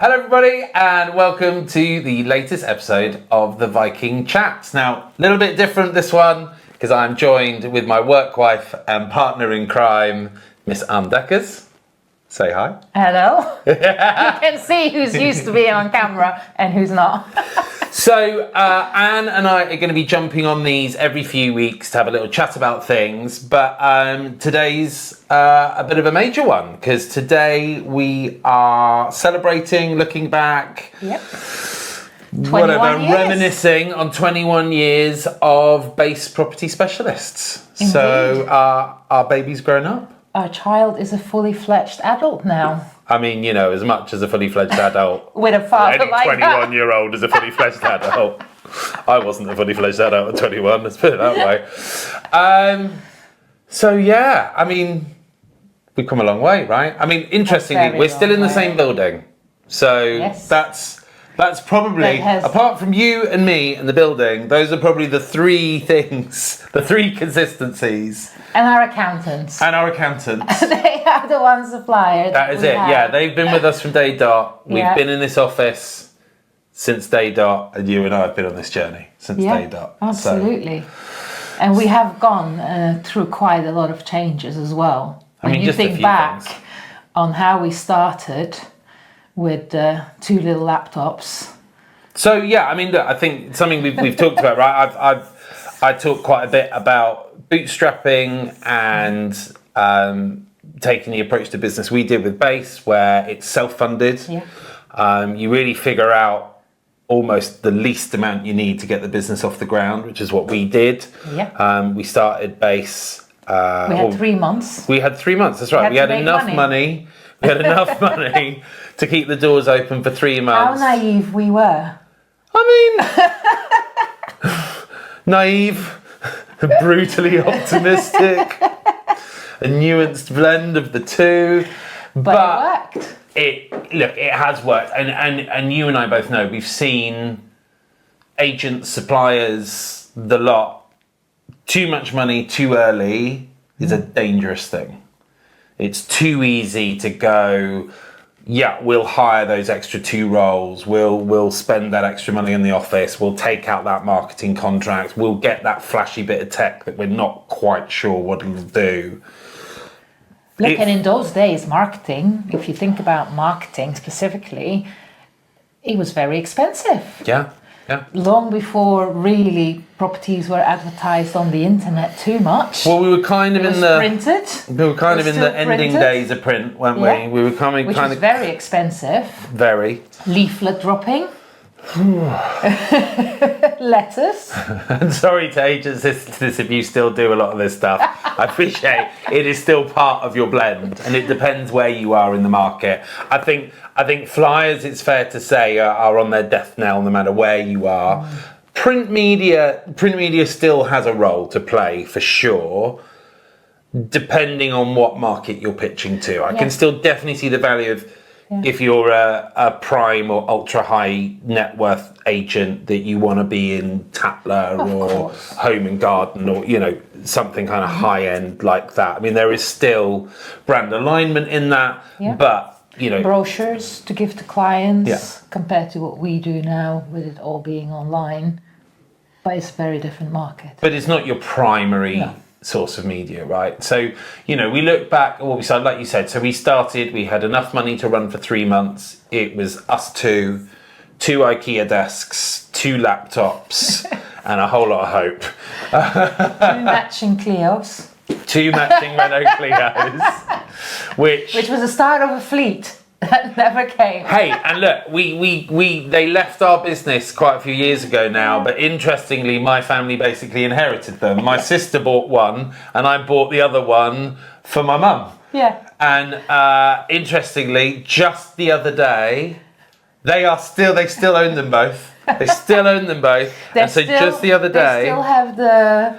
Hello everybody and welcome to the latest episode of the Viking Chats. Now, a little bit different this one because I'm joined with my work wife and partner in crime, Miss Anne Deckers. Say hi. Hello. You can see who's used to being on camera and who's not. So Anne and I are going to be jumping on these every few weeks to have a little chat about things, but today's a bit of a major one because today we are celebrating, looking back, reminiscing on 21 years of base property specialists. Indeed. So our baby's grown up. Our child is a fully fledged adult now. I mean, you know, as much as a fully fledged adult. With a father like that. Any 21-year-old is a fully fledged adult. I wasn't a fully fledged adult at 21, let's put it that way. So yeah, I mean, we've come a long way, right? I mean, interestingly, we're still in the same building. So yes. That's probably, apart from you and me and the building, those are probably the three things, the three consistencies. And our accountants. They are the one supplier. That is it, yeah. They've been with us from day dot. We've been in this office since day dot, and you and I have been on this journey since day dot. Absolutely. So. And we have gone through quite a lot of changes as well. When you think back on how we started with two little laptops. So yeah, I mean, look, I think something we've talked about, right? I talked quite a bit about bootstrapping and taking the approach to business we did with Base, where it's self-funded. Yeah. You really figure out almost the least amount you need to get the business off the ground, which is what we did. Yeah. We started Base. We had 3 months. We had 3 months. That's right. We had enough money. We had enough money to keep the doors open for 3 months. How naive we were. I mean, naive, brutally optimistic, a nuanced blend of the two. But it worked. It has worked. And you and I both know we've seen agents, suppliers, the lot. Too much money too early is a dangerous thing. It's too easy to go, yeah, we'll hire those extra 2 roles. We'll spend that extra money in the office. We'll take out that marketing contract. We'll get that flashy bit of tech that we're not quite sure what it'll do. Look, and in those days, marketing, if you think about marketing specifically, it was very expensive. Yeah. Yeah. Long before really properties were advertised on the internet too much. Well, we were kind of printed. We were kind of in the ending days of print, weren't we? Yeah. We were coming which was very expensive. Very. Leaflet dropping. Letters. And sorry to agents this if you still do a lot of this stuff. I appreciate it is still part of your blend, and it depends where you are in the market. I think flyers, it's fair to say, are on their death knell no matter where you are. Print media still has a role to play for sure, depending on what market you're pitching to. I can still definitely see the value of if you're a prime or ultra high net worth agent that you want to be in Tatler or Home and Garden or, you know, something kind of high end like that. I mean, there is still brand alignment in that, but, you know. Brochures to give to clients compared to what we do now with it all being online. But it's a very different market. But it's not your primary source of media, right? So, you know, we look back at what we started, like you said, so we had enough money to run for 3 months. It was us two IKEA desks, 2 laptops, and a whole lot of hope. 2 matching Clios. 2 matching Renault Clios. Which was the start of a fleet. That never came. Hey, and look, they left our business quite a few years ago now, but interestingly, my family basically inherited them. My sister bought one, and I bought the other one for my mum. Yeah. And interestingly, just the other day, they still own them both. They still own them both. Just the other day, they still have the.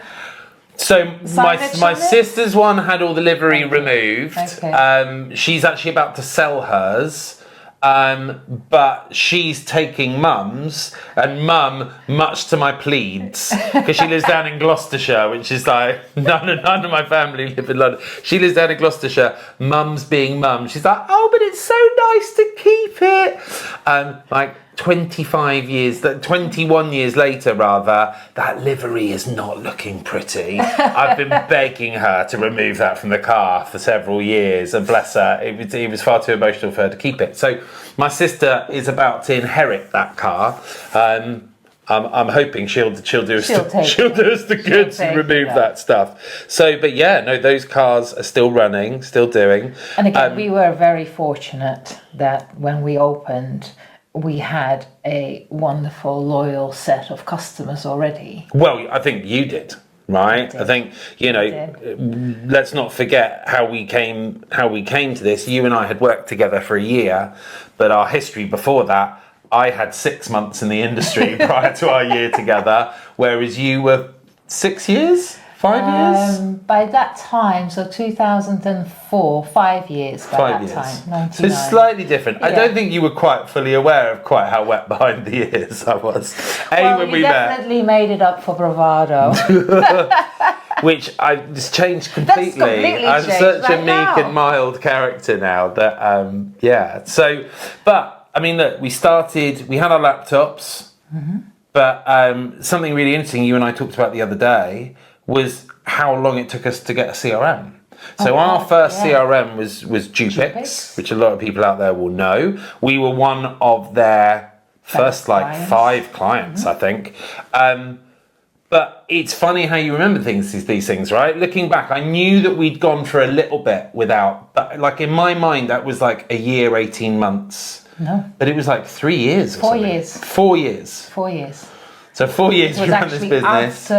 So my sister's one had all the livery removed. Okay. She's actually about to sell hers. But she's taking Mum's, and Mum, much to my pleads, because she lives down in Gloucestershire, which is like, none of my family live in London. She lives down in Gloucestershire, Mum's being Mum. She's like, oh, but it's so nice to keep it. Like 21 years later, rather, that livery is not looking pretty. I've been begging her to remove that from the car for several years, and bless her, it was far too emotional for her to keep it. So my sister is about to inherit that car. I'm hoping she'll do us the goods and remove that stuff. So, but yeah, no, those cars are still running, still doing. And again, we were very fortunate that when we opened, we had a wonderful, loyal set of customers already. Well, I think you did, right? I think, let's not forget how we came to this. You and I had worked together for a year, but our history before that, I had 6 months in the industry prior to our year together, whereas you were 6 years? 5 years? By that time, so 2004, 5 years by that time, 99. So it's slightly different. Yeah. I don't think you were quite fully aware of quite how wet behind the ears I was. When we definitely made it up for bravado. Which I just changed completely. I'm such a meek and mild character now that, So, but, I mean, look, we had our laptops, but something really interesting you and I talked about the other day was how long it took us to get a CRM. So our first CRM was Dupix, which a lot of people out there will know. We were one of their first clients. 5 clients, I think. But it's funny how you remember these things, right? Looking back, I knew that we'd gone for a little bit without, but like in my mind, that was like a year, 18 months. No. But it was like 3 years or 4 something. years. 4 years. 4 years. So 4 years we ran this business.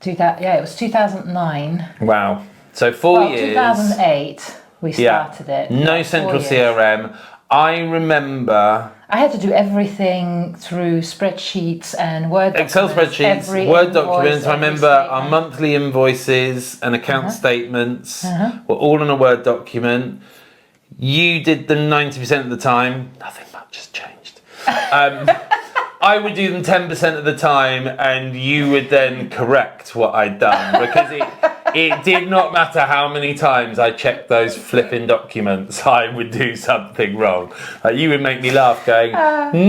It was 2009. Wow. So 4 years. 2008 we started it. No central CRM. I remember I had to do everything through spreadsheets and Word documents. Excel spreadsheets, Word documents. I remember our monthly invoices and account statements were all in a Word document. You did them 90% of the time. Nothing much has changed. I would do them 10% of the time, and you would then correct what I'd done, because it did not matter how many times I checked those flipping documents, I would do something wrong. You would make me laugh, going,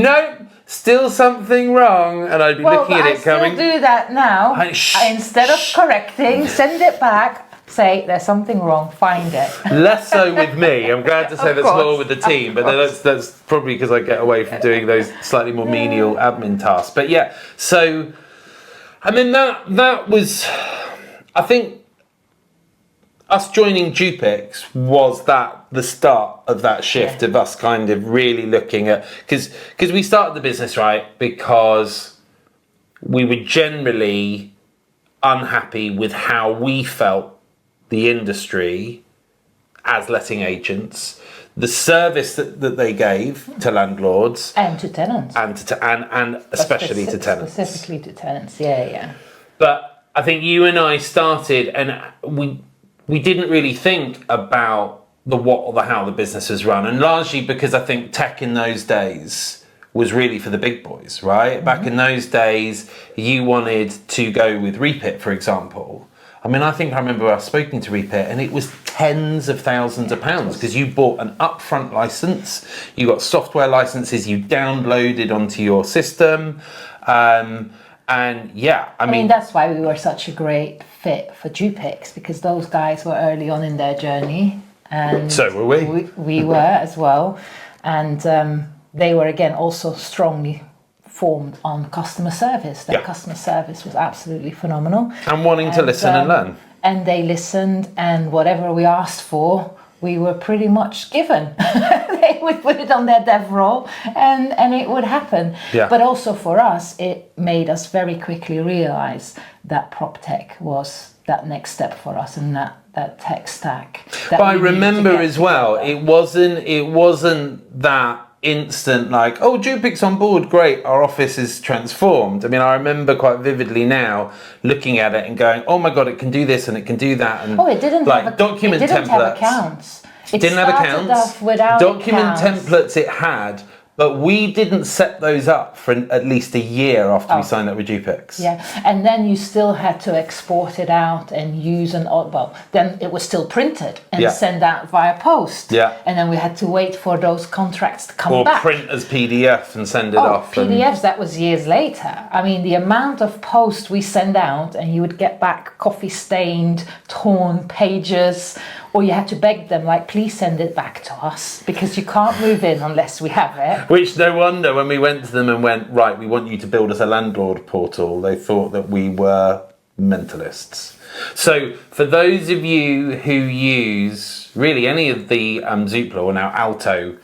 nope, still something wrong, and I'd be looking at it coming. I still do that now. Instead of correcting, send it back. Say there's something wrong, find it. Less so with me. I'm glad to say that's more with the team, but that's probably because I get away from doing those slightly more menial admin tasks. But yeah, so I mean that was, I think, us joining Dupix was the start of that shift of us kind of really looking at, because we started the business, right, because we were generally unhappy with how we felt the industry as letting agents, the service that they gave to landlords and to tenants, and especially to tenants, specifically to tenants. Yeah. But I think you and I started, and we didn't really think about the what or the how the business was run, and largely because I think tech in those days was really for the big boys, right? Back in those days, you wanted to go with Repit, for example. I mean, I think I remember us speaking to Repit, and it was tens of thousands of pounds, because you bought an upfront license, you got software licenses you downloaded onto your system, and yeah, I mean that's why we were such a great fit for Dupix, because those guys were early on in their journey, and so were we. We were as well, and they were again also strongly formed on customer service. Their customer service was absolutely phenomenal. And wanting to listen and learn. And they listened, and whatever we asked for, we were pretty much given. They would put it on their dev roll, and it would happen. Yeah. But also for us, it made us very quickly realize that prop tech was that next step for us, and that tech stack. But I remember as well, it wasn't that instant like, oh, Dupix on board, great, our office is transformed. I mean, I remember quite vividly now looking at it and going, oh my god, it can do this and it can do that, and it didn't like document templates. Have accounts. Didn't have started accounts. off without Document accounts. templates it had, but we didn't set those up for at least a year after we signed up with Dupix. Yeah, and then you still had to export it out and use then it was still printed and send out via post. Yeah. And then we had to wait for those contracts to come back. Or print as PDF and send it off. PDFs, that was years later. I mean, the amount of post we send out and you would get back coffee-stained, torn pages, or you had to beg them, like, please send it back to us because you can't move in unless we have it. Which, no wonder, when we went to them and went, right, we want you to build us a landlord portal, they thought that we were mentalists. So, for those of you who use really any of the Zoopla or now Alto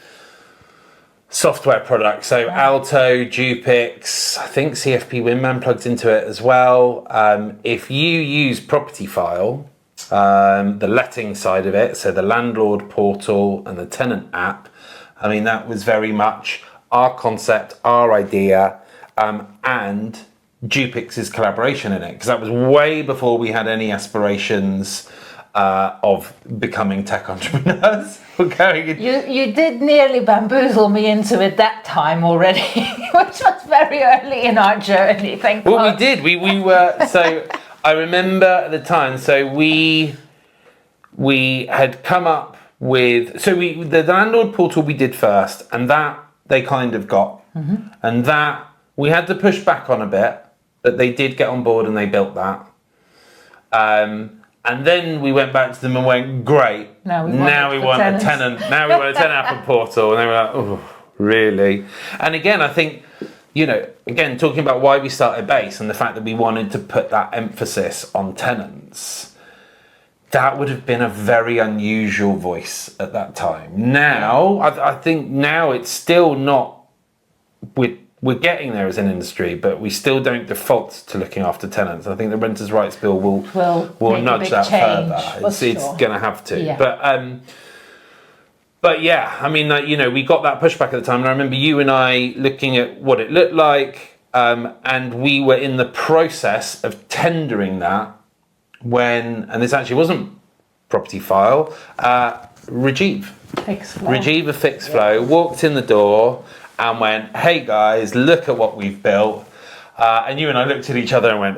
software products, so Alto, Dupix, I think CFP Winman plugs into it as well. If you use Property File, the letting side of it, so the landlord portal and the tenant app, I mean, that was very much our concept, our idea, and Dupix's collaboration in it, because that was way before we had any aspirations of becoming tech entrepreneurs. You did nearly bamboozle me into it that time already, which was very early in our journey. Thank God. Well, we did. We were so. I remember at the time. So we had come up with the landlord portal we did first, and that they kind of got, and that we had to push back on a bit, but they did get on board and they built that. And then we went back to them and went, great. Now we want a tenant. Now we want a tenant app and portal, and they were like, oh, really? And again, I think, again, talking about why we started Base and the fact that we wanted to put that emphasis on tenants, that would have been a very unusual voice at that time. Now, I think now it's still not, we're getting there as an industry, but we still don't default to looking after tenants. I think the Renters' Rights Bill will nudge that further. It's going to have to. Yeah. But yeah, I mean, we got that pushback at the time, and I remember you and I looking at what it looked like, and we were in the process of tendering that when, and this actually wasn't Property File, Rajiv of Fixed Flow walked in the door and went, hey guys, look at what we've built. And you and I looked at each other and went,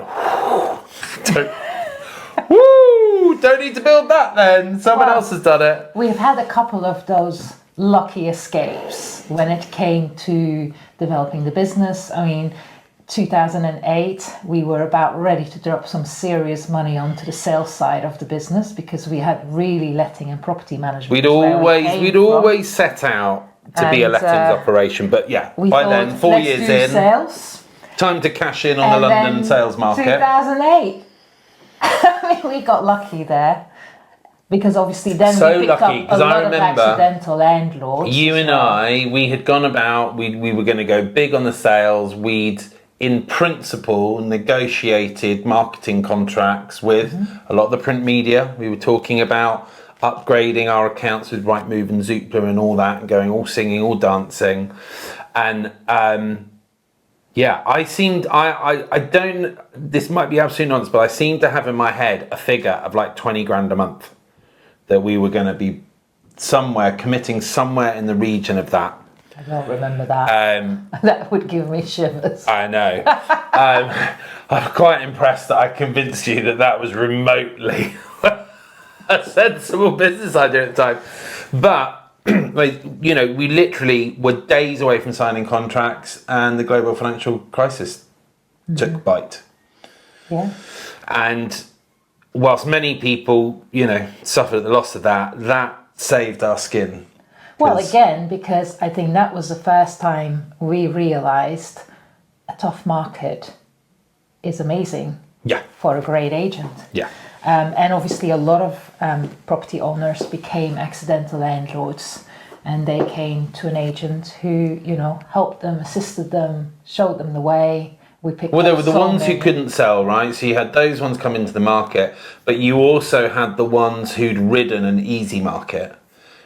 don't need to build that then. Someone else has done it. We've had a couple of those lucky escapes when it came to developing the business. I mean, 2008, we were about ready to drop some serious money onto the sales side of the business because we had really letting and property management. We'd always set out to be a lettings operation, but by then, 4 years in, sales. Time to cash in on the London sales market. 2008, I mean, we got lucky there because obviously then we picked up a lot of accidental landlords. You and I, we had gone about, we were going to go big on the sales. We'd, in principle, negotiated marketing contracts with a lot of the print media. We were talking about upgrading our accounts with Rightmove and Zoopla and all that, and going all singing, all dancing. And I don't, this might be absolute nonsense, but I seem to have in my head a figure of like 20 grand a month that we were going to be committing somewhere in the region of that. I don't remember that. That would give me shivers. I know. I'm quite impressed that I convinced you that was remotely a sensible business idea at the time. But, we literally were days away from signing contracts and the global financial crisis took bite. Yeah. And whilst many people, suffered the loss of that saved our skin. Well, again, because I think that was the first time we realised a tough market is amazing for a great agent. Yeah. And obviously a lot of property owners became accidental landlords, and they came to an agent who, helped them, assisted them, showed them the way. There were the ones who couldn't sell, right? So you had those ones come into the market, but you also had the ones who'd ridden an easy market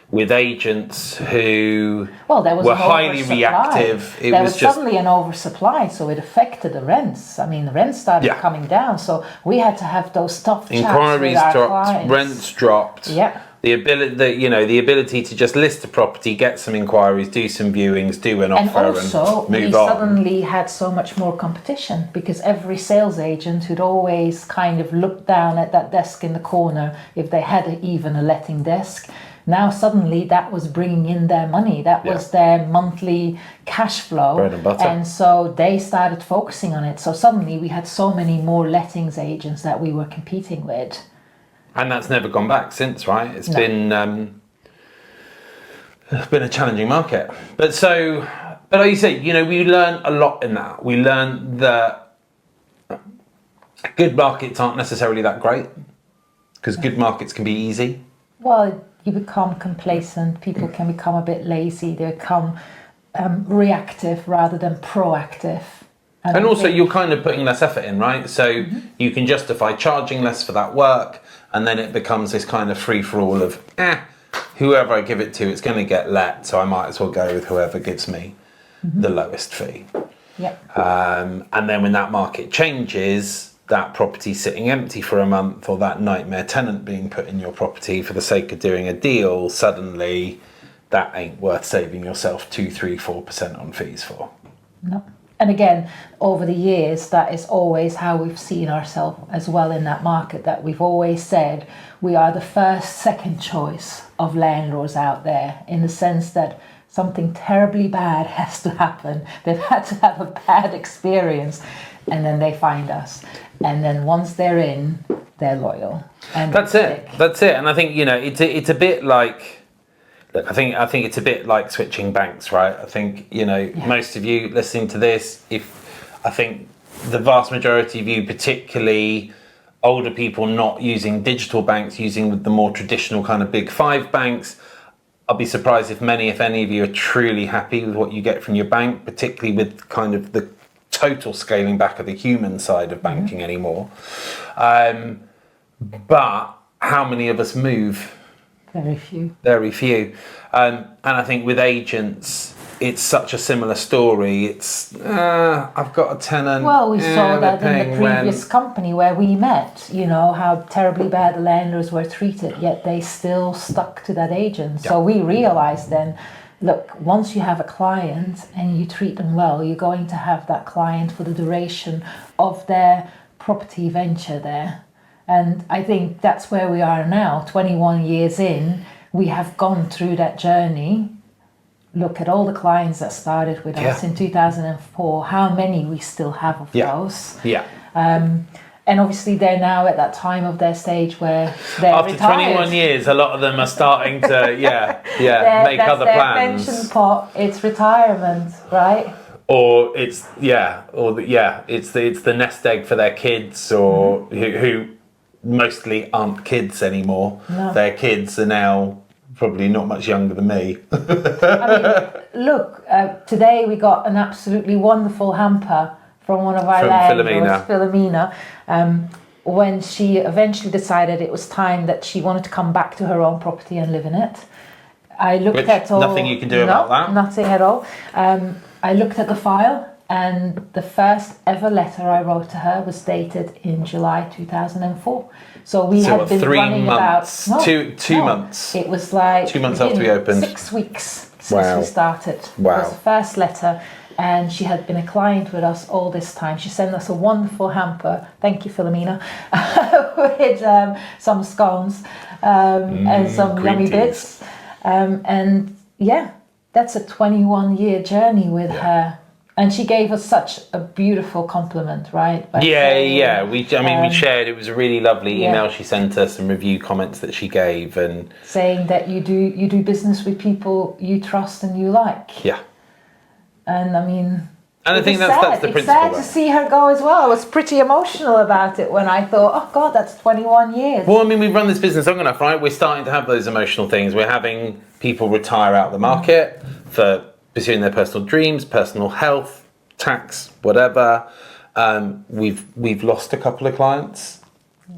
with agents who were highly reactive. There was suddenly an oversupply, so it affected the rents. I mean, the rents started coming down, so we had to have those tough chats with our clients. Rents dropped. Yeah. The ability to just list a property, get some inquiries, do some viewings, do an offer, and also, move we on. suddenly had so much more competition because every sales agent who'd always kind of looked down at that desk in the corner if they had even a letting desk. Now suddenly that was bringing in their money. That was their monthly cash flow. Bread and butter. And so they started focusing on it. So suddenly we had so many more lettings agents that we were competing with. And that's never gone back since, right? It's been a challenging market. But like you say, we learned a lot in that. We learned that good markets aren't necessarily that great because good markets can be easy. Well, you become complacent. People can become a bit lazy. They become reactive rather than proactive. And also you're kind of putting less effort in, right? So you can justify charging less for that work, and then it becomes this kind of free-for-all of, whoever I give it to, it's going to get let, so I might as well go with whoever gives me the lowest fee. Yeah. And then when that market changes, that property sitting empty for a month, or that nightmare tenant being put in your property for the sake of doing a deal, suddenly that ain't worth saving yourself 2, 3, 4% on fees for. No. And again, over the years, that is always how we've seen ourselves as well in that market, that we've always said we are the first, second choice of landlords out there, in the sense that something terribly bad has to happen. They've had to have a bad experience, and then they find us. And then once they're in, they're loyal. And That's it. And I think, it's a bit like, look, I think it's a bit like switching banks, right? I think, most of you listening to this, I think the vast majority of you, particularly older people not using digital banks, using the more traditional kind of big 5 banks, I'll be surprised if any of you are truly happy with what you get from your bank, particularly with kind of the total scaling back of the human side of banking anymore. But how many of us move? Very few. And I think with agents, it's such a similar story. It's, I've got a tenant. Well, we saw that in the previous company where we met, how terribly bad the landlords were treated, yet they still stuck to that agent. So we realized then, look, once you have a client and you treat them well, you're going to have that client for the duration of their property venture there. And I think that's where we are now, 21 years in. We have gone through that journey. Look at all the clients that started with us in 2004, how many we still have of those. Yeah. And obviously they're now at that time of their stage where they're After retired. 21 years, a lot of them are starting to, make other plans. That's their pension pot, it's retirement, right? Or it's the nest egg for their kids, or who mostly aren't kids anymore. No. Their kids are now probably not much younger than me. Look, today we got an absolutely wonderful hamper from one of our landlords, Philomena, when she eventually decided it was time that she wanted to come back to her own property and live in it. I looked at all... Nothing you can do about that? Nothing at all. I looked at the file, and the first ever letter I wrote to her was dated in July 2004. So we had been 3 running months, about... two months. It was like... 2 months after we opened. 6 weeks since we started. Wow. It was the first letter, and she had been a client with us all this time. She sent us a wonderful hamper, thank you Philomena, with some scones and some yummy bits. And that's a 21-year journey with her. And she gave us such a beautiful compliment, right? We shared. It was a really lovely email she sent us, and review comments that she gave, and saying that you do business with people you trust and you like. Yeah. And I think that's the principle. It's sad to see her go as well. I was pretty emotional about it when I thought, oh God, that's 21 years. Well, we've run this business long enough, right? We're starting to have those emotional things. We're having people retire out of the market for pursuing their personal dreams, personal health, tax, whatever. We've lost a couple of clients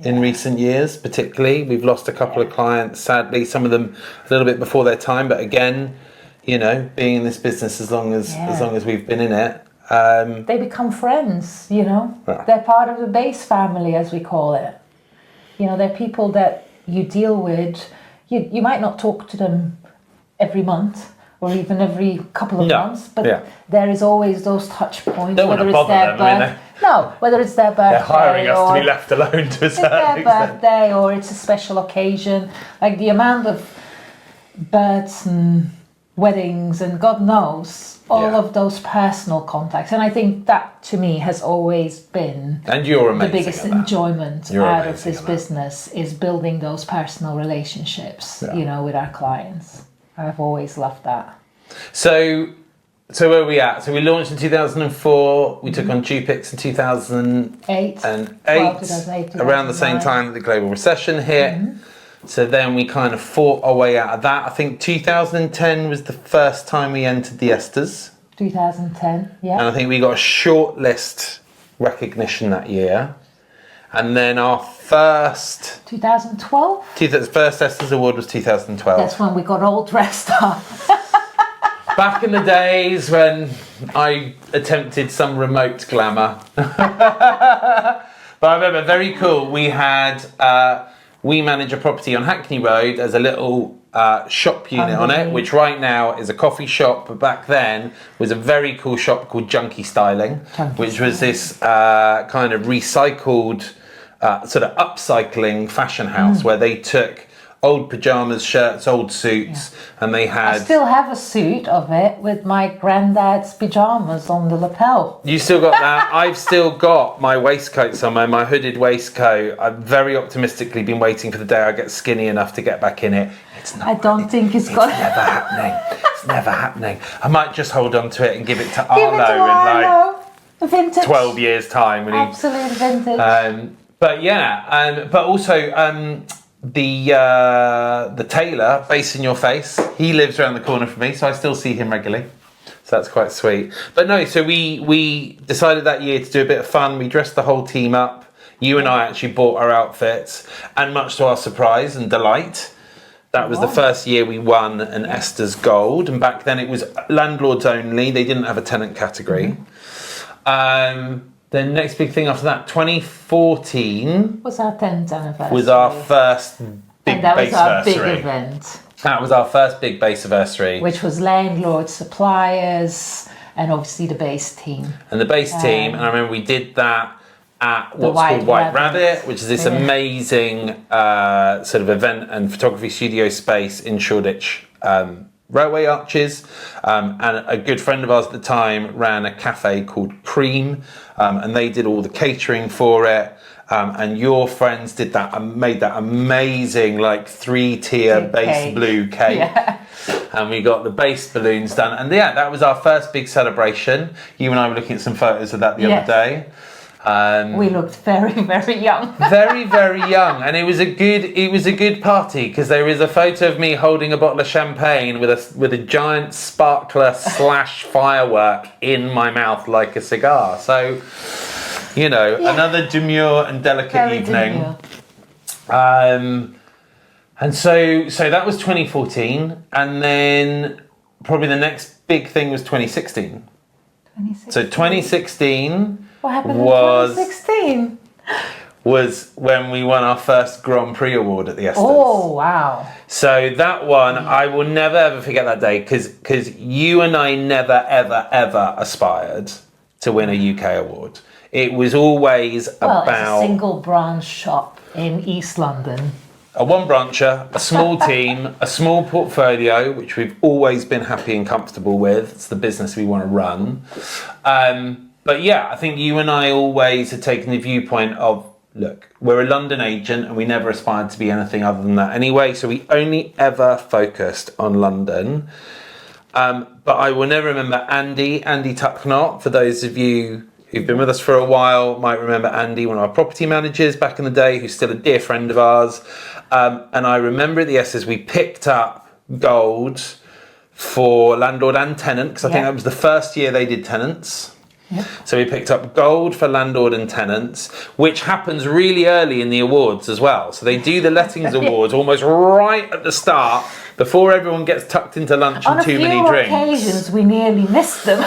in recent years, particularly. We've lost a couple of clients, sadly, some of them a little bit before their time, but again, being in this business as long as we've been in it, they become friends, They're part of the base family, as we call it. They're people that you deal with, you might not talk to them every month or even every couple of months, but there is always those touch points. Don't want to bother them, whether it's their birthday, they're hiring us to be left alone to a certain extent. Birthday or it's a special occasion. Like the amount of births and weddings and God knows all of those personal contacts, and I think that to me has always been the biggest enjoyment out of this business is building those personal relationships, with our clients. I've always loved that. So where are we at? So we launched in 2004. We took on Dupix in 2008. Around the same time that the global recession hit. So then we kind of fought our way out of that. I think 2010 was the first time we entered the Esters. 2010, yeah. And I think we got a shortlist recognition that year. And then our first... 2012? First Esters Award was 2012. That's when we got all dressed up. Back in the days when I attempted some remote glamour. But I remember, very cool, we had... we manage a property on Hackney Road as a little shop unit on it, which right now is a coffee shop, but back then was a very cool shop called Junkie Styling, which was this kind of recycled, sort of upcycling fashion house where they took old pyjamas, shirts, old suits, and they had... I still have a suit of it with my granddad's pyjamas on the lapel. You still got that? I've still got my waistcoat somewhere, my hooded waistcoat. I've very optimistically been waiting for the day I get skinny enough to get back in it. It's not. I don't think it's got... It's never happening. It's never happening. I might just hold on to it and give it to Arlo in vintage. 12 years' time. Absolute vintage. But also... The tailor based in your face, he lives around the corner from me, so I still see him regularly, so that's quite sweet. But no, so we decided that year to do a bit of fun. We dressed the whole team up. You and I actually bought our outfits, and much to our surprise and delight, that was the first year we won an Esters Gold, and back then it was landlords only. They didn't have a tenant category. The next big thing after that, 2014... was our 10th anniversary. Was our first big base anniversary. Big event. That was our first big base anniversary. Which was landlords, suppliers, and obviously the base team. And the base team, and I remember we did that at what's called White Rabbit, which is this amazing sort of event and photography studio space in Shoreditch. Railway Arches, and a good friend of ours at the time ran a cafe called Cream, and they did all the catering for it, and your friends did that and made that amazing like 3-tier base blue cake, and we got the base balloons done, and that was our first big celebration. You and I were looking at some photos of that the other day. We looked very, very young. Very, very young, and it was a good party because there is a photo of me holding a bottle of champagne with a giant sparkler / firework in my mouth like a cigar. So, another demure and delicate very evening. And so that was 2014, and then probably the next big thing was 2016. So 2016. What happened in 2016? Was when we won our first Grand Prix award at the Esters. Oh, wow. So that one, I will never ever forget that day because you and I never ever ever aspired to win a UK award. It was always about... it's a single branch shop in East London. A one-brancher, a small team, a small portfolio, which we've always been happy and comfortable with. It's the business we want to run. But I think you and I always had taken the viewpoint of, look, we're a London agent and we never aspired to be anything other than that anyway, so we only ever focused on London. But I will never remember Andy Tucknott. For those of you who've been with us for a while might remember Andy, one of our property managers back in the day, who's still a dear friend of ours. And I remember at the Esters we picked up gold for landlord and tenant, because I think that was the first year they did tenants. Yep. So we picked up gold for landlord and tenants, which happens really early in the awards as well. So they do the lettings awards almost right at the start, before everyone gets tucked into lunch and too many drinks. On a few occasions, we nearly missed them.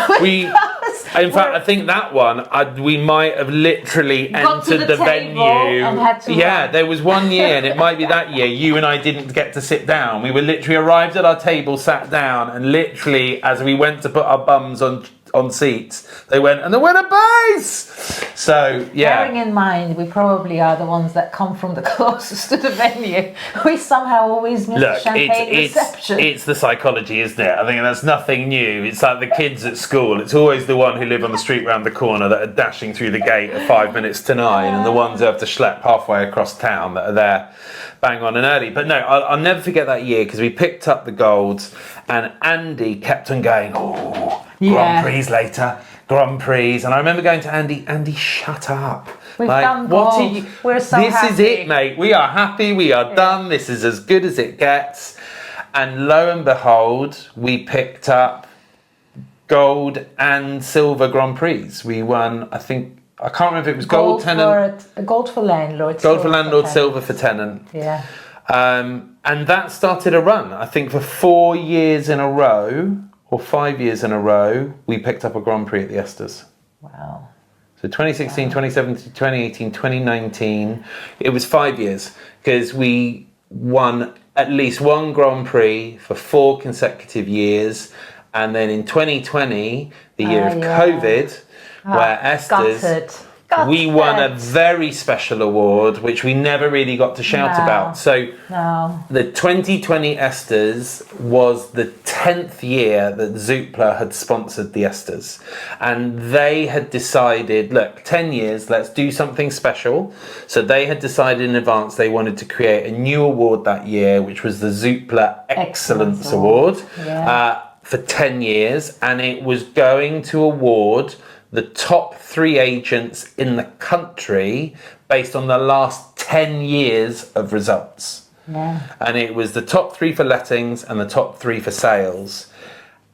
In fact, I think that one, we might have literally entered the venue. And had to run. There was one year, and it might be that year, you and I didn't get to sit down. We were literally arrived at our table, sat down, and literally, as we went to put our bums on seats, they went, and the winner pays! So, yeah. Bearing in mind, we probably are the ones that come from the closest to the venue. We somehow always miss the champagne reception. It's the psychology, isn't it? I think that's nothing new. It's like the kids at school. It's always the one who live on the street round the corner that are dashing through the gate at 5 minutes to 9, and the ones who have to schlep halfway across town that are there bang on and early. But no, I'll never forget that year because we picked up the golds, and Andy kept on going, Grand Prix later, Grand Prix. And I remember going to Andy, shut up. We've done gold. We're so happy. This is it, mate. We are happy. We are done. This is as good as it gets. And lo and behold, we picked up gold and silver Grand Prix. We won, I can't remember if it was gold tenant. Gold for landlord. Gold for landlord, silver for tenant. Yeah. And that started a run. I think for 4 years in a row, or 5 years in a row, we picked up a Grand Prix at the Esters. Wow. So 2016, 2017, 2018, 2019, it was 5 years because we won at least one Grand Prix for 4 consecutive years. And then in 2020, the year of COVID, where Esters, we won a very special award, which we never really got to shout about. So the 2020 Esters was the 10th year that Zoopla had sponsored the Esters. And they had decided, look, 10 years, let's do something special. So they had decided in advance they wanted to create a new award that year, which was the Zoopla Excellence Award for 10 years. And it was going to award the top 3 agents in the country based on the last 10 years of results. Yeah. And it was the top 3 for lettings and the top 3 for sales.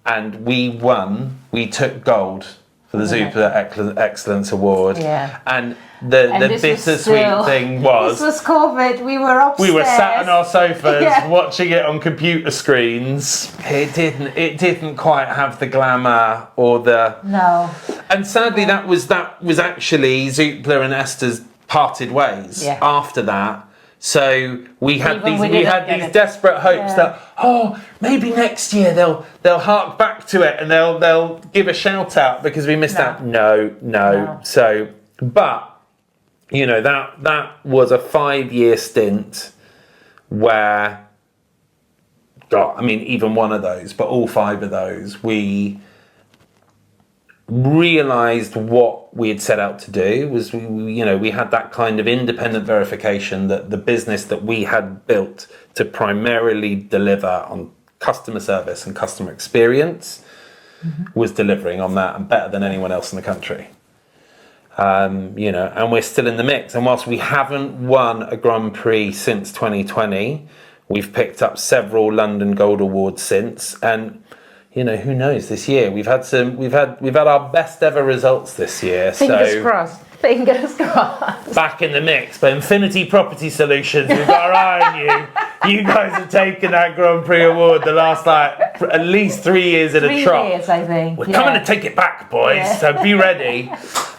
And we won. We took gold for the Zoopla Excellence Award. Yeah. And the bittersweet thing was... This was COVID. We were upstairs. We were sat on our sofas watching it on computer screens. It didn't quite have the glamour or the... No. And sadly, that was actually Zoopla and Esther's parted ways after that. So we had these desperate hopes that maybe next year they'll hark back to it and they'll give a shout out because we missed out. No. So, but you know that was a 5-year stint where, even one of those, but all 5 of those, we realised what we had set out to do was we had that kind of independent verification that the business that we had built to primarily deliver on customer service and customer experience was delivering on that and better than anyone else in the country. And we're still in the mix, and whilst we haven't won a Grand Prix since 2020, we've picked up several London Gold Awards since, and who knows, this year we've had our best ever results this year. Fingers crossed. Back in the mix, but Infinity Property Solutions, we've got our eye on you. You guys have taken that Grand Prix award the last at least 3 years in a trot. 3 years, I think. We're coming to take it back, boys. So be ready.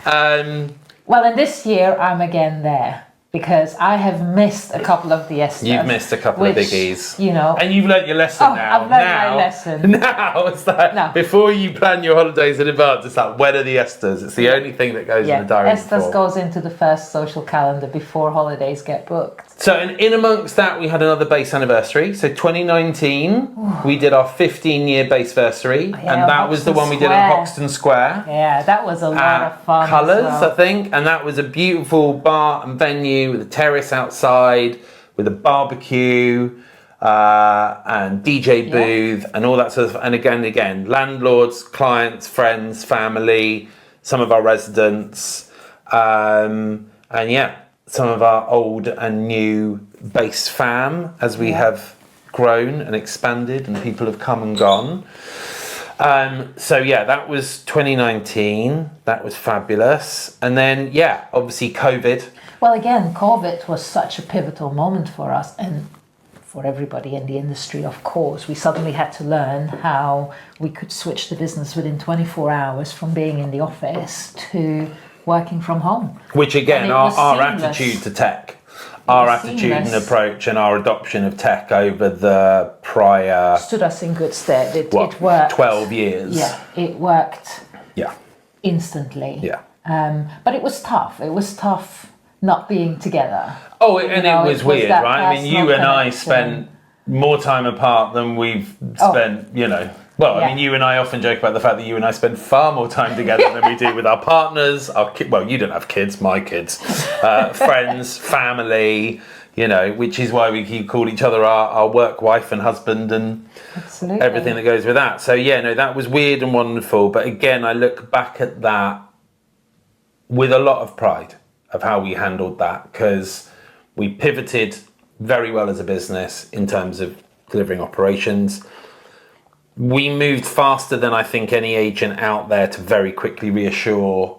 Well, and this year I'm again there. Because I have missed a couple of the Esters. You've missed a couple of biggies. And you've learnt your lesson now. I've learnt my lesson. Now, it's like, before you plan your holidays in advance, it's like, when are the Esters? It's the only thing that goes in the diary. Esters goes into the first social calendar before holidays get booked. So in amongst that, we had another base anniversary. So 2019, we did our 15-year baseversary. And that was the one we did at Hoxton Square. Yeah, that was a lot of fun. Colours, I think. And that was a beautiful bar and venue with a terrace outside, with a barbecue and DJ booth and all that sort of. And again, landlords, clients, friends, family, some of our residents, and some of our old and new base fam as we have grown and expanded and people have come and gone. That was 2019. That was fabulous. And then, obviously COVID. Well, again, COVID was such a pivotal moment for us. And for everybody in the industry, of course. We suddenly had to learn how we could switch the business within 24 hours from being in the office to working from home. Which again, our attitude to tech, our attitude and approach and our adoption of tech over the prior... stood us in good stead. It worked. 12 years. Yeah, it worked Yeah. instantly. Yeah. But it was tough. It was tough not being together. Oh, and it was weird, right? I mean, you and I connection. spent more time apart than we've spent, you know... Well, I mean, you and I often joke about the fact that you and I spend far more time together than we do with our partners, well, you don't have kids, my kids, friends, family, you know, which is why we keep call each other our work wife and husband and Absolutely. everything that goes with that. So, yeah, no, that was weird and wonderful. But again, I look back at that with a lot of pride of how we handled that, because we pivoted very well as a business in terms of delivering operations. We moved faster than I think any agent out there to very quickly reassure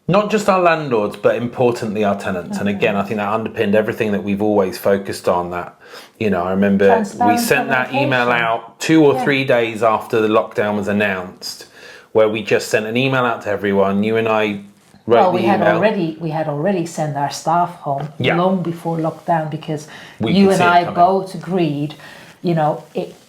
not just our landlords, but importantly our tenants. And again, I think that underpinned everything that we've always focused on. That, you know, I remember we sent that email out 2 or 3 days after the lockdown was announced, where we just sent an email out to everyone. You and I wrote the email. We had already sent our staff home long before lockdown, because We you could and see it I coming. both agreed, you know,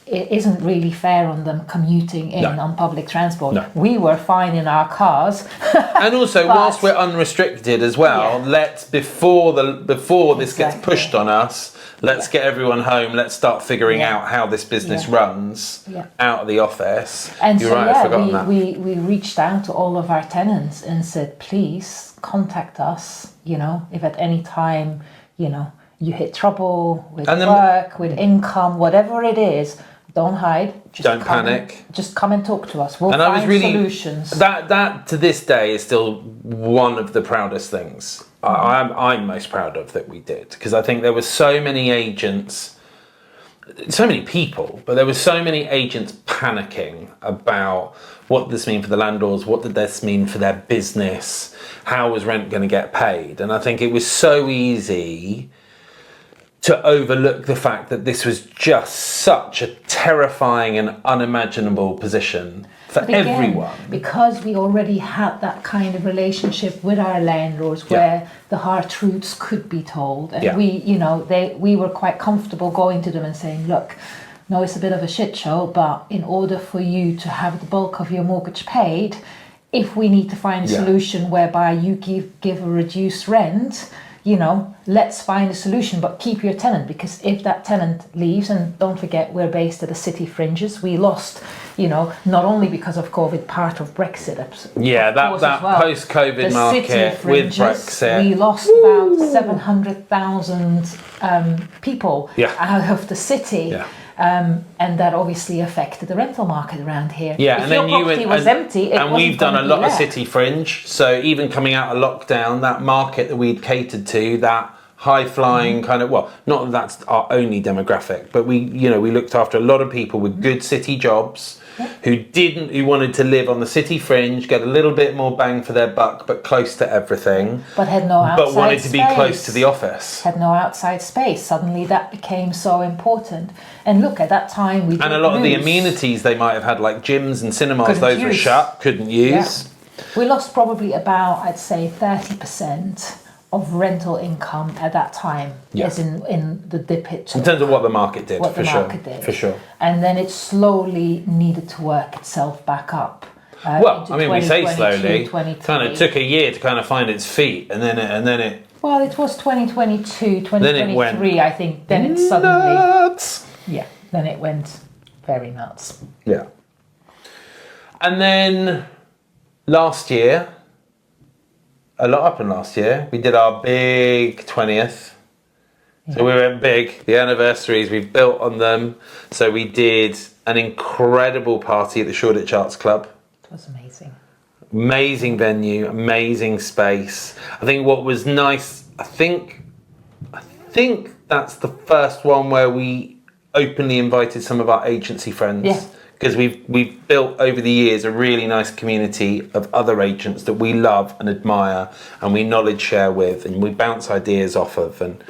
it isn't really fair on them commuting in on public transport. No. We were fine in our cars. And also, whilst we're unrestricted as well, let's before this gets pushed on us, let's get everyone home. Let's start figuring out how this business runs out of the office. And You're so right, I've forgotten that. we reached out to all of our tenants and said, please contact us. You know, if at any time, you know, you hit trouble with work, with income, whatever it is. Don't hide. Don't panic. Just come and talk to us. We'll find solutions. That to this day is still one of the proudest things I'm most proud of that we did, because I think there were so many agents, so many people, but there were so many agents panicking about what this mean for the landlords, what did this mean for their business, how was rent going to get paid, and I think it was so easy to overlook the fact that this was just such a terrifying and unimaginable position for everyone. Because we already had that kind of relationship with our landlords where the hard truths could be told. And we were quite comfortable going to them and saying, look, no, it's a bit of a shit show, but in order for you to have the bulk of your mortgage paid, if we need to find a solution whereby you give a reduced rent, you know, let's find a solution, but keep your tenant, because if that tenant leaves, and don't forget, we're based at the city fringes, we lost, you know, not only because of COVID, part of Brexit. That post-COVID market with Brexit. We lost about 700,000 people out of the city. Yeah. And that obviously affected the rental market around here. Yeah, if and your then property was empty, and we've done a lot of city fringe. So even coming out of lockdown, that market that we'd catered to, that high-flying kind of, well, not that that's our only demographic, but we looked after a lot of people with good city jobs who wanted to live on the city fringe, get a little bit more bang for their buck, but close to everything. But had no outside But wanted to be space. close to the office. Had no outside space. Suddenly that became so important. And look, at that time we And a lot of the amenities they might have had, like gyms and cinemas, those were shut, couldn't use. Yeah. We lost probably about, I'd say, 30% of rental income at that time, as in the dip it took. In terms of what the market did, what for the sure. market did. For sure. And then it slowly needed to work itself back up. Well, I mean, we say slowly. Kind of took a year to kind of find its feet, and then it. Well, it was 2022, 2023, then it went I think. Then it suddenly. Nuts. Yeah, then it went very nuts. Yeah. And then last year, a lot happened last year. We did our big 20th. Yeah. So we went big. The anniversaries, we've built on them. So we did an incredible party at the Shoreditch Arts Club. It was amazing. Amazing venue, amazing space. I think what was nice, I think that's the first one where we openly invited some of our agency friends. Yeah. Because we've built over the years a really nice community of other agents that we love and admire, and we knowledge share with, and we bounce ideas off of. And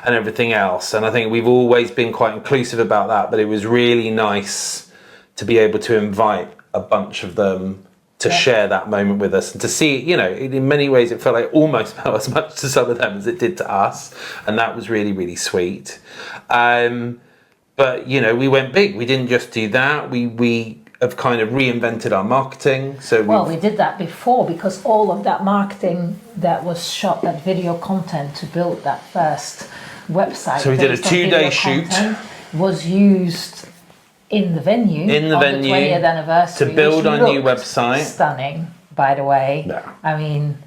and everything else. And I think we've always been quite inclusive about that, but it was really nice to be able to invite a bunch of them to share that moment with us and to see, you know, in many ways it felt like almost felt as much to some of them as it did to us. And that was really, really sweet. But, you know, we went big. We didn't just do that. We have kind of reinvented our marketing. So we did that before, because all of that marketing that was shot, that video content to build that first website. So we did a 2-day shoot. Was used in the venue. In the venue. The 20th anniversary. To build our new website. Stunning, by the way. Yeah. I mean,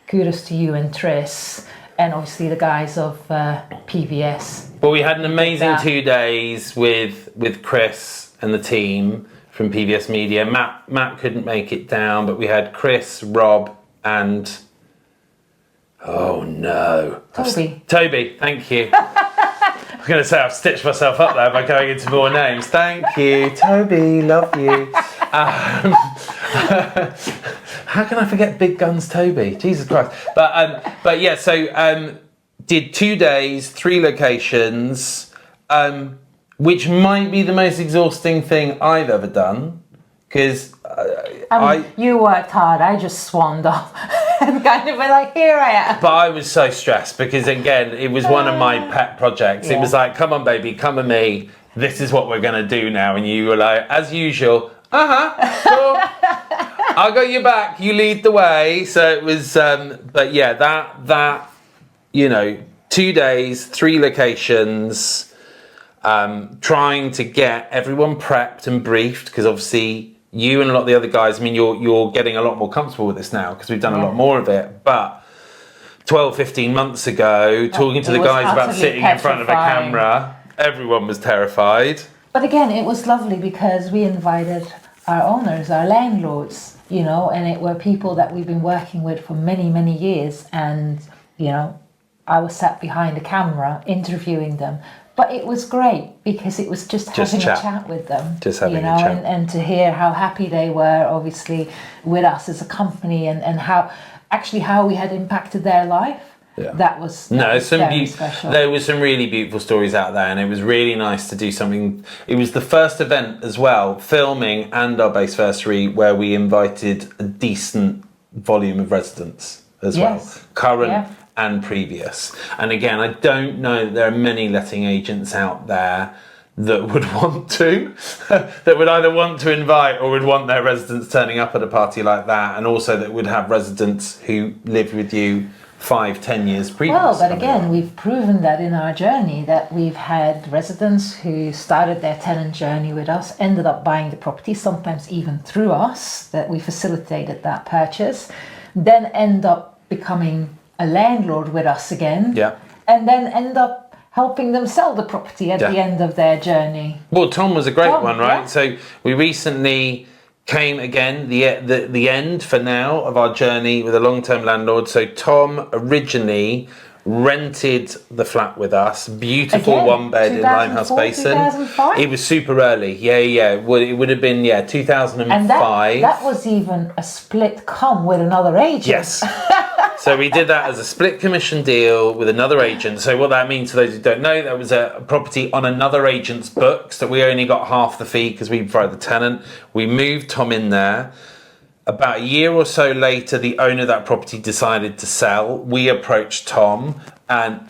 kudos to you and Tris. And obviously the guys of PVS. Well, we had an amazing 2 days with Kris and the team from PVS Media. Matt couldn't make it down, but we had Kris, Rob, and Toby. Thank you. I was going to say I've stitched myself up there by going into more names. Thank you, Toby. Love you. How can I forget Big Guns Toby? Jesus Christ. But yeah, so did 2 days, 3 locations, which might be the most exhausting thing I've ever done, because you worked hard. I just swanned off and kind of went like, here I am. But I was so stressed because, again, it was one of my pet projects. It was like, come on, baby, come with me. This is what we're going to do now. And you were like, as usual, cool. I'll got your back. You lead the way. So it was, but yeah, that, you know, 2 days, 3 locations, trying to get everyone prepped and briefed, because obviously you and a lot of the other guys, I mean, you're getting a lot more comfortable with this now because we've done a lot more of it. But 12, 15 months ago, talking to the guys about sitting in front of a camera, everyone was terrified. But again, it was lovely because we invited our owners, our landlords, you know, and it were people that we've been working with for many, many years. And, you know, I was sat behind the camera interviewing them. But it was great because it was just having a chat with them. Just having a chat. And to hear how happy they were, obviously, with us as a company, and how we had impacted their life. Yeah. That was very special. There was some really beautiful stories out there, and it was really nice to do something. It was the first event as well, filming and our baseversary, where we invited a decent volume of residents as well. Current and previous. And again, I don't know that there are many letting agents out there that would want to, that would either want to invite or would want their residents turning up at a party like that, and also that would have residents who lived with you 5-10 years previous. Well, but again, we've proven that in our journey, that we've had residents who started their tenant journey with us, ended up buying the property, sometimes even through us, that we facilitated that purchase, then end up becoming a landlord with us again, and then end up helping them sell the property at the end of their journey. Well, Tom was a great one, right? Yeah. So we recently came again, the end for now of our journey with a long-term landlord. So Tom originally rented the flat with us, beautiful one bed in Limehouse Basin. 2005? It was super early, it would have been 2005. And that was even a split com with another agent. Yes. So we did that as a split commission deal with another agent. So what that means, for those who don't know, that was a property on another agent's books that we only got half the fee because we provided the tenant. We moved Tom in there. About a year or so later, the owner of that property decided to sell. We approached Tom, and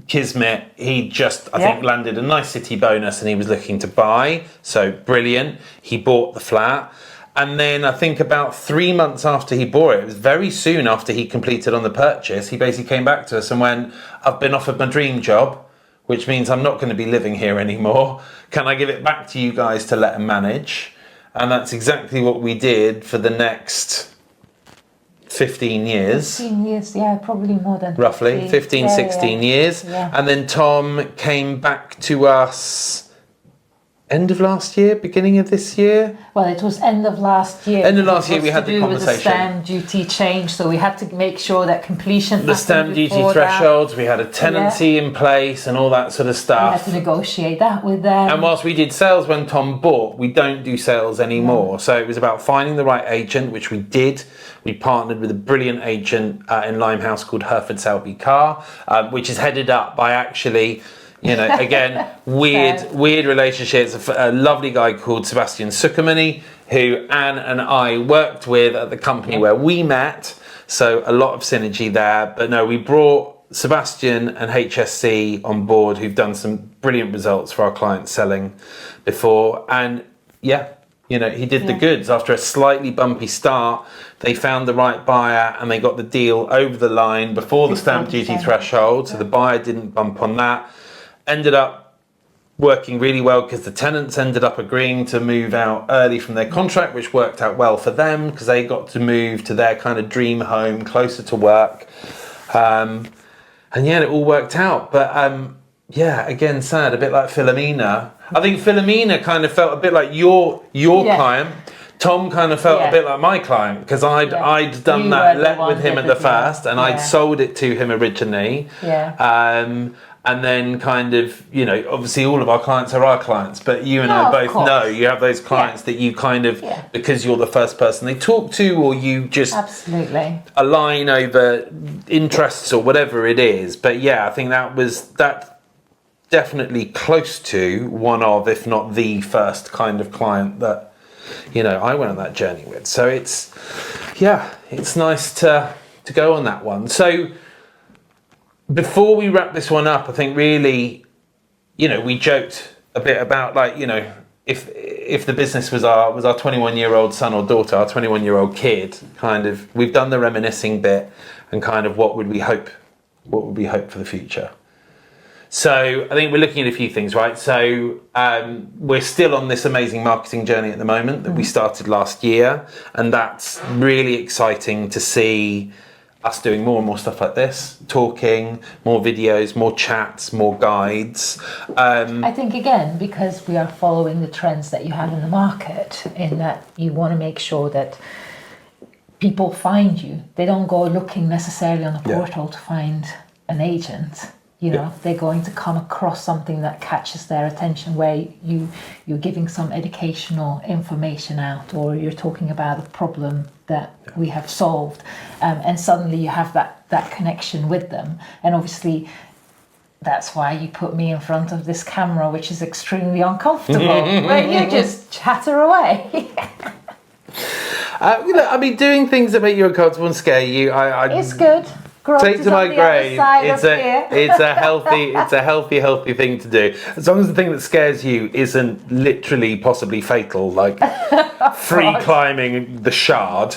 Kismet, he just, I think, landed a nice city bonus and he was looking to buy. So brilliant. He bought the flat. And then I think about 3 months after he bought it was very soon after he completed on the purchase, he basically came back to us and went, I've been offered my dream job, which means I'm not going to be living here anymore. Can I give it back to you guys to let and manage? And that's exactly what we did for the next 15 years. 15 years, probably more than roughly 16 years. And then Tom came back to us end of last year, beginning of this year? Well, it was end of last year. End of last year we had the conversation. With the stamp duty change, so we had to make sure that completion. The stamp duty thresholds, we had a tenancy in place and all that sort of stuff. We had to negotiate that with them. And whilst we did sales when Tom bought, we don't do sales anymore. So it was about finding the right agent, which we did. We partnered with a brilliant agent in Limehouse called Hereford Selby Carr, which is headed up by actually... again, weird relationships. A lovely guy called Sebastian Suckermany, who Anne and I worked with at the company where we met. So a lot of synergy there. But no, we brought Sebastian and HSC on board, who've done some brilliant results for our clients selling before. And he did the goods. After a slightly bumpy start, they found the right buyer and they got the deal over the line before the stamp duty threshold. So the buyer didn't bump on that. Ended up working really well because the tenants ended up agreeing to move out early from their contract, which worked out well for them because they got to move to their kind of dream home closer to work. It all worked out. But again, sad, a bit like Philomena. I think Philomena kind of felt a bit like your client. Tom kind of felt a bit like my client because I'd done that, let with him at the first, and I'd sold it to him originally. And then kind of, obviously all of our clients are our clients, but you and I both know you have those clients that you kind of, because you're the first person they talk to, or you just align over interests or whatever it is. But I think that definitely close to one of, if not the first kind of client that, I went on that journey with. So it's nice to go on that one. So, before we wrap this one up, I think really, we joked a bit about if the business was our 21-year-old son or daughter, our 21-year-old kid, kind of, we've done the reminiscing bit and kind of what would we hope for the future. So I think we're looking at a few things, right? So we're still on this amazing marketing journey at the moment that we started last year, and that's really exciting to see us doing more and more stuff like this, talking, more videos, more chats, more guides. I think, again, because we are following the trends that you have in the market, in that you want to make sure that people find you. They don't go looking necessarily on a portal to find an agent. They're going to come across something that catches their attention, where you're giving some educational information out, or you're talking about a problem that we have solved, and suddenly you have that connection with them. And obviously that's why you put me in front of this camera, which is extremely uncomfortable, where you just chatter away. Doing things that make you uncomfortable and scare you, it's good. Take to my grave. It's a healthy thing to do. As long as the thing that scares you isn't literally possibly fatal, like free climbing the Shard,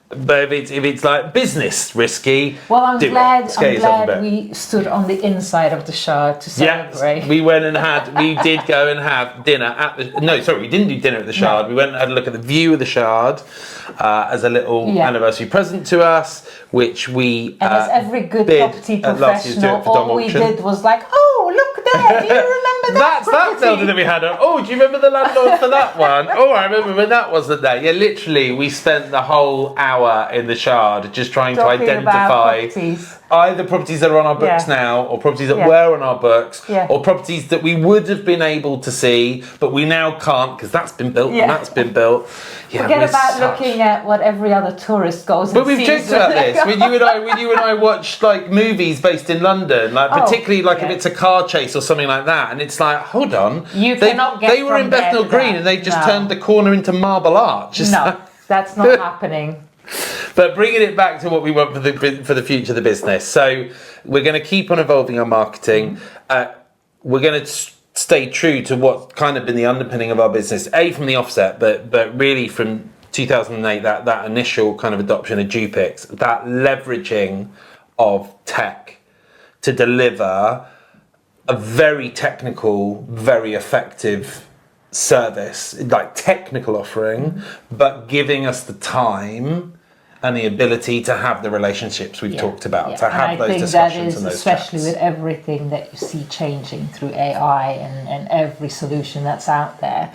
But if it's like business risky, well, I'm glad we stood on the inside of the Shard to celebrate. Yes, we did go and have dinner at the. We didn't do dinner at the Shard. No. We went and had a look at the view of the Shard as a little anniversary present to us, which we. And as every good property professional, all we did was like, oh, look there! Do you remember that? That's that building that we had. Oh, do you remember the landlord for that one? Oh, I remember when that wasn't there. Yeah, literally, we spent the whole hour in the Shard just trying to identify either properties that are on our books now, or properties that were on our books, or properties that we would have been able to see but we now can't because that's been built and that's been built. Forget about looking at what every other tourist goes and sees. But we've joked about this when you and I watch like movies based in London, like particularly like if it's a car chase or something like that, and it's like, hold on, they were in Bethnal Green and they just turned the corner into Marble Arch. That's not happening. But bringing it back to what we want for the future of the business. So we're going to keep on evolving our marketing. We're going to stay true to what's kind of been the underpinning of our business, from the offset, but really from 2008, that initial kind of adoption of Dupix, that leveraging of tech to deliver a very technical, very effective service, like technical offering, but giving us the time and the ability to have the relationships we've talked about, to have those discussions that is, and those especially chats. with everything that you see changing through AI and every solution that's out there.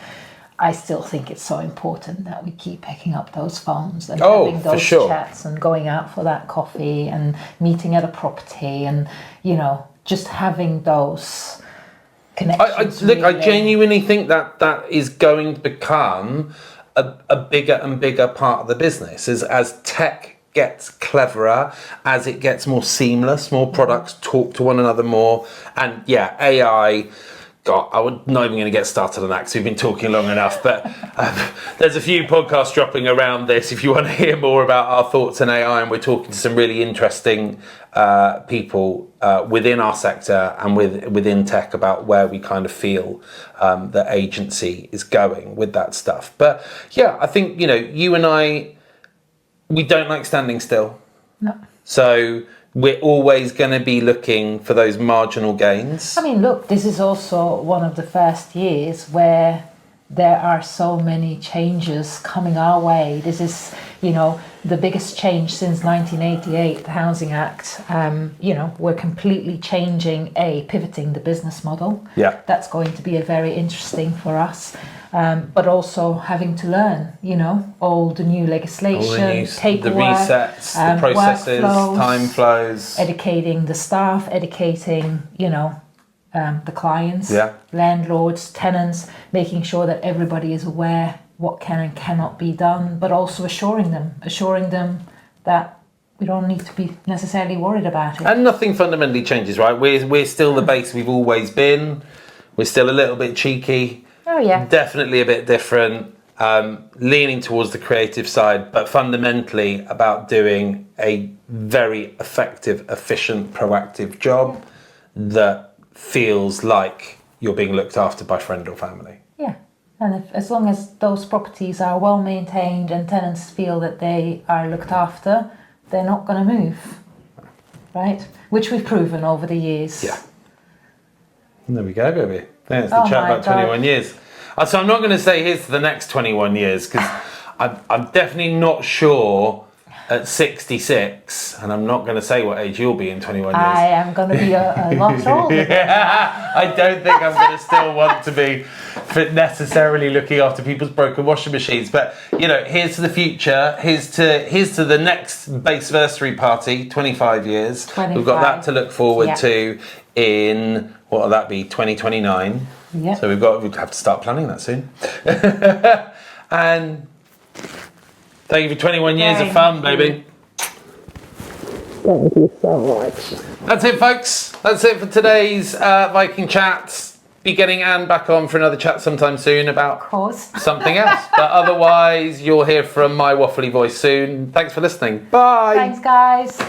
I still think it's so important that we keep picking up those phones and having those chats and going out for that coffee and meeting at a property and, you know, just having those connections. I genuinely think that is going to become a bigger and bigger part of the business as tech gets cleverer, as it gets more seamless, more products talk to one another more, and AI. God, I'm not even going to get started on that because we've been talking long enough, but there's a few podcasts dropping around this if you want to hear more about our thoughts on AI, and we're talking to some really interesting people within our sector and within tech about where we kind of feel the agency is going with that stuff. But yeah, I think, you know, you and I, we don't like standing still. No. So we're always going to be looking for those marginal gains. I mean, look, this is also one of the first years where there are so many changes coming our way. This is, you know, the biggest change since 1988, the Housing Act. You know, we're completely pivoting the business model. Yeah. That's going to be very interesting for us. But also having to learn, you know, all the new legislation, the resets, the processes, workflows, time flows. Educating the staff, educating, you know, the clients, landlords, tenants, making sure that everybody is aware what can and cannot be done, but also assuring them that we don't need to be necessarily worried about it. And nothing fundamentally changes, right? We're still the base we've always been. We're still a little bit cheeky. Oh yeah. Definitely a bit different, leaning towards the creative side, but fundamentally about doing a very effective, efficient, proactive job that feels like you're being looked after by friend or family. Yeah. And as long as those properties are well maintained and tenants feel that they are looked after, they're not going to move, right? Which we've proven over the years. Yeah. And there we go, baby. There's the chat about 21 years. So I'm not going to say here's the next 21 years because I'm definitely not sure at 66, and I'm not going to say what age you'll be in 21 years. I am going to be a lot older. I don't think I'm going to still want to be necessarily looking after people's broken washing machines. But, you know, here's to the future. Here's to the next baseversary party, 25 years. 25. We've got that to look forward to in, what will that be, 2029. Yeah. So we'd have to start planning that soon. And thank you for 21 years of fun, baby. Thank you so much. That's it, folks. That's it for today's Viking Chats. Be getting Anne back on for another chat sometime soon about something else. But otherwise, you'll hear from my waffly voice soon. Thanks for listening. Bye. Thanks, guys.